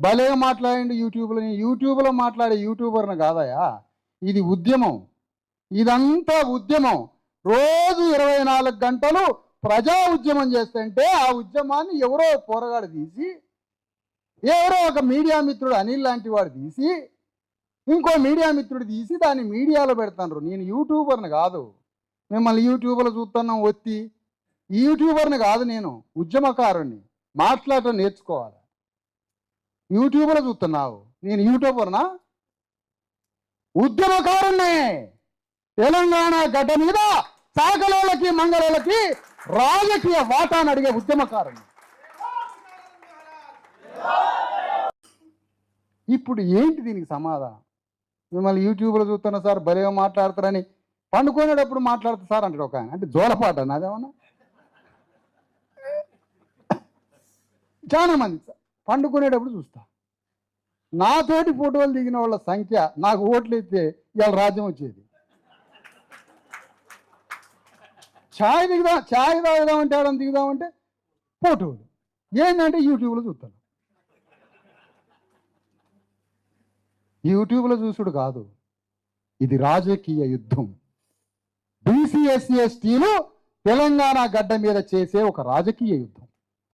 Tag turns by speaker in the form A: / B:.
A: భలేగా మాట్లాడండి యూట్యూబ్లో. యూట్యూబ్లో మాట్లాడే యూట్యూబర్ని కాదయా, ఇది ఉద్యమం. ఇదంతా ఉద్యమం. రోజు 24 గంటలు ప్రజా ఉద్యమం చేస్తుంటే ఆ ఉద్యమాన్ని ఎవరో పోరగాడు తీసి, ఎవరో ఒక మీడియా మిత్రుడు అనిల్ లాంటి వాడు తీసి, ఇంకో మీడియా మిత్రుడు తీసి దాన్ని మీడియాలో పెడతారు. నేను యూట్యూబర్ని కాదు, మిమ్మల్ని యూట్యూబ్లో చూస్తున్నాం ఒత్తి. యూట్యూబర్ని కాదు, నేను ఉద్యమకారుణ్ణి. మాట్లాడటం నేర్చుకోవాలి. యూట్యూబ్లో చూస్తున్నావు, నేను యూట్యూబర్నా? ఉద్యమకారుణ్ణే. తెలంగాణ గడ్డ మీద సాగలోళ్ళకి మంగళోళ్ళకి రాజకీయ వాటాను అడిగే ఉద్యమకారుణ్ణి. ఇప్పుడు ఏంటి దీనికి సమాధానం? మిమ్మల్ని యూట్యూబ్లో చూస్తున్నా సార్, భలేగా మాట్లాడతారని. పండుకునేటప్పుడు మాట్లాడుతా సార్ అంటాడు ఒక ఆయన. అంటే జోలపాట నాదేమన్నా? చాలా మంది సార్ పండుకునేటప్పుడు చూస్తా. నాతోటి ఫోటోలు దిగిన వాళ్ళ సంఖ్య, నాకు ఓట్లు ఇస్తే ఇవాళ రాజ్యం వచ్చేది. ఛాయ్ తాగుదామంటే ఆడని దిగుదామంటే ఫోటోలు. ఏంటంటే యూట్యూబ్లో చూస్తాను. యూట్యూబ్లో చూసుడు కాదు, ఇది రాజకీయ యుద్ధం. బీసీ ఎస్సీ ఎస్టీలు తెలంగాణ గడ్డ మీద చేసే ఒక రాజకీయ యుద్ధం.